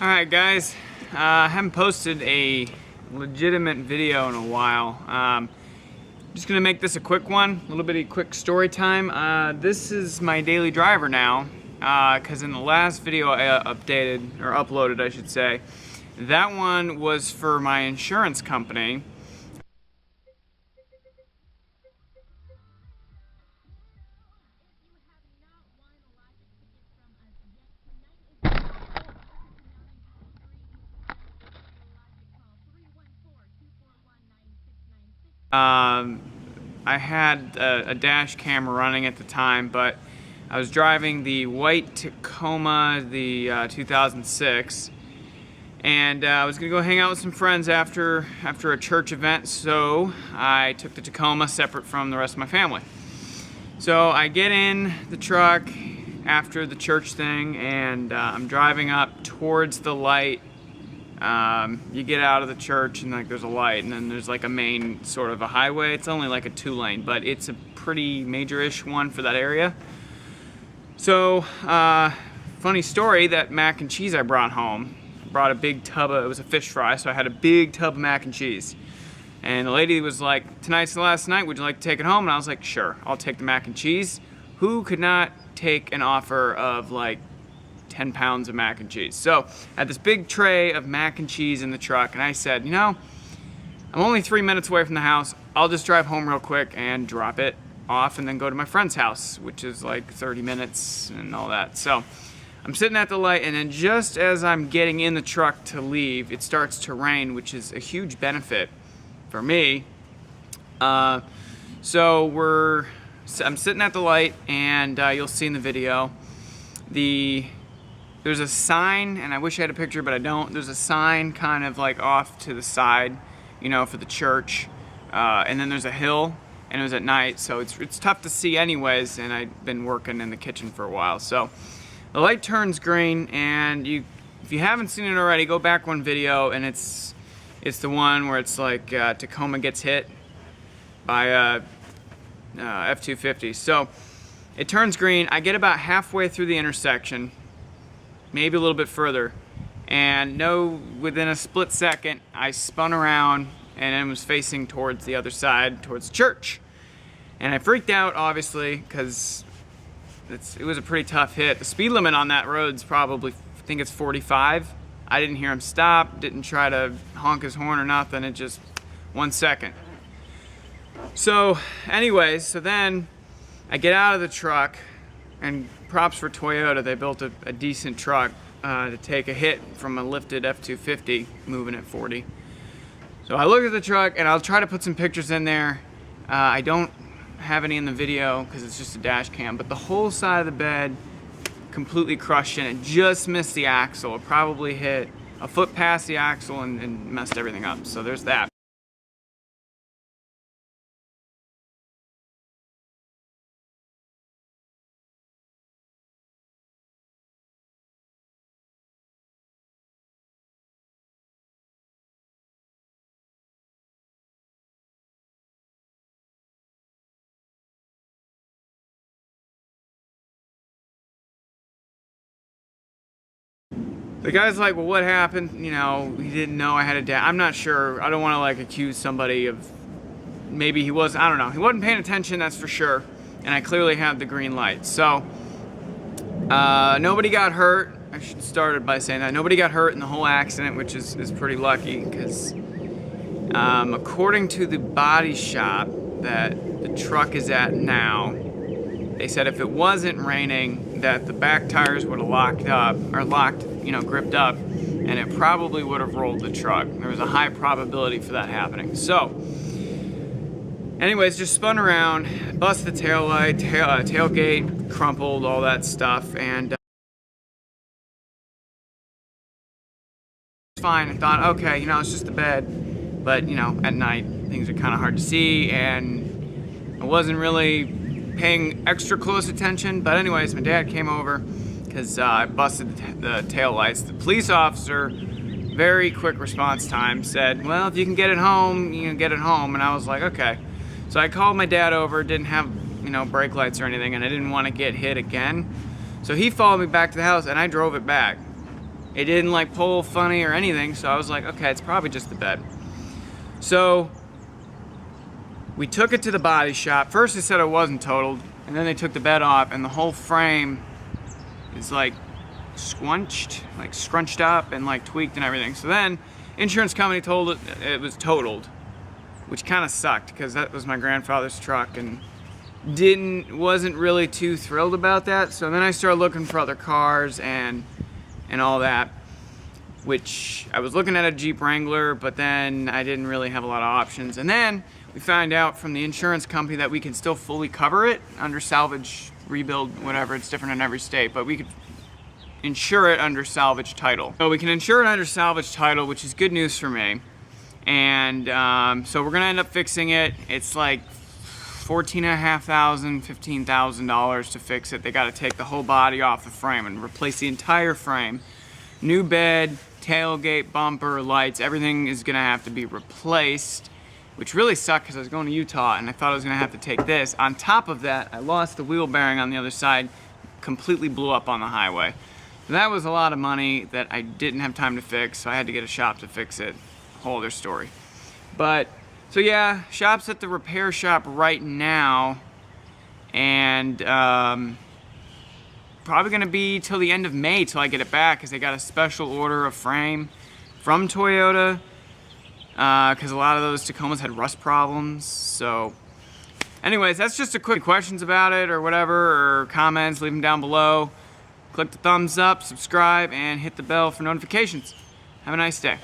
Alright guys, I haven't posted a legitimate video in a while. Just gonna make this a quick one, a little bitty quick story time. This is my daily driver now, because in the last video I uploaded I should say, that one was for my insurance company. I had a dash camera running at the time, but I was driving the white Tacoma, the 2006, and I was gonna go hang out with some friends after a church event, so I took the Tacoma separate from the rest of my family. So I get in the truck after the church thing, and I'm driving up towards the light. You get out of the church and there's a light, and then there's like a main sort of a highway. It's only like a 2-lane, but it's a pretty major-ish one for that area. So, funny story, that mac and cheese I brought home, brought a big tub of, it was a fish fry, so I had a big tub of mac and cheese. And the lady was like, "Tonight's the last night, would you like to take it home?" And I was like, "Sure, I'll take the mac and cheese." Who could not take an offer of like 10 pounds of mac and cheese? So I had this big tray of mac and cheese in the truck, and I said, you know, I'm only 3 minutes away from the house. I'll just drive home real quick and drop it off and then go to my friend's house, which is like 30 minutes and all that. So I'm sitting at the light, and then just as I'm getting in the truck to leave, it starts to rain, which is a huge benefit for me. I'm sitting at the light, and you'll see in the video, there's a sign, and I wish I had a picture, but I don't. There's a sign kind of like off to the side, you know, for the church. And then there's a hill, and it was at night, so it's tough to see anyways, and I've been working in the kitchen for a while. So the light turns green, and if you haven't seen it already, go back one video, and it's the one where it's like Tacoma gets hit by F-250. So it turns green. I get about halfway through the intersection, maybe a little bit further, and within a split second I spun around and I was facing towards the other side, towards the church. And I freaked out, obviously, because it was a pretty tough hit. The speed limit on that road's probably, I think it's 45. I didn't hear him stop, didn't try to honk his horn or nothing. It just 1 second. So anyways, so then I get out of the truck, and props for Toyota, they built a decent truck to take a hit from a lifted F-250 moving at 40. So I look at the truck, and I'll try to put some pictures in there. I don't have any in the video because it's just a dash cam, but the whole side of the bed completely crushed in. It just missed the axle. It probably hit a foot past the axle and messed everything up. So there's that. The guy's like, "Well, what happened? You know, he didn't know I had a dash." I'm not sure. I don't want to like accuse somebody of, maybe he was, I don't know. He wasn't paying attention, that's for sure. And I clearly had the green light. So, nobody got hurt. I should have started by saying that. Nobody got hurt in the whole accident, which is pretty lucky, because according to the body shop that the truck is at now, they said if it wasn't raining, that the back tires would have gripped up, and it probably would have rolled the truck. There was a high probability for that happening. So, anyways, just spun around, busted the tailgate, crumpled, all that stuff, and it's fine. I thought, okay, you know, it's just the bed, but you know, at night things are kind of hard to see, and I wasn't really paying extra close attention. But anyways, my dad came over because I busted the tail lights. The police officer, very quick response time, said, "Well, if you can get it home, you can get it home." And I was like, okay. So I called my dad over, didn't have, you know, brake lights or anything, and I didn't want to get hit again. So he followed me back to the house, and I drove it back. It didn't like pull funny or anything, so I was like, okay, it's probably just the bed. So we took it to the body shop. First they said it wasn't totaled, and then they took the bed off, and the whole frame is like scrunched up and like tweaked and everything. So then insurance company told it was totaled, which kind of sucked because that was my grandfather's truck, and wasn't really too thrilled about that. So then I started looking for other cars and all that, which I was looking at a Jeep Wrangler, but then I didn't really have a lot of options. And then we found out from the insurance company that we can still fully cover it under salvage, rebuild, whatever. It's different in every state, but we could insure it under salvage title. So we can insure it under salvage title, which is good news for me. And so we're gonna end up fixing it. It's like $14,500, $15,000 to fix it. They got to take the whole body off the frame and replace the entire frame. New bed, tailgate, bumper, lights, everything is gonna have to be replaced, which really sucked because I was going to Utah and I thought I was gonna have to take this. On top of that, I lost the wheel bearing on the other side, completely blew up on the highway. So that was a lot of money that I didn't have time to fix, so I had to get a shop to fix it. Whole other story. But so yeah, shop's at the repair shop right now, and probably gonna be till the end of May till I get it back, because they got a special order of frame from Toyota, because a lot of those Tacomas had rust problems. So anyways, that's just a quick questions about it or whatever, or comments, leave them down below. Click the thumbs up, subscribe, and hit the bell for notifications. Have a nice day.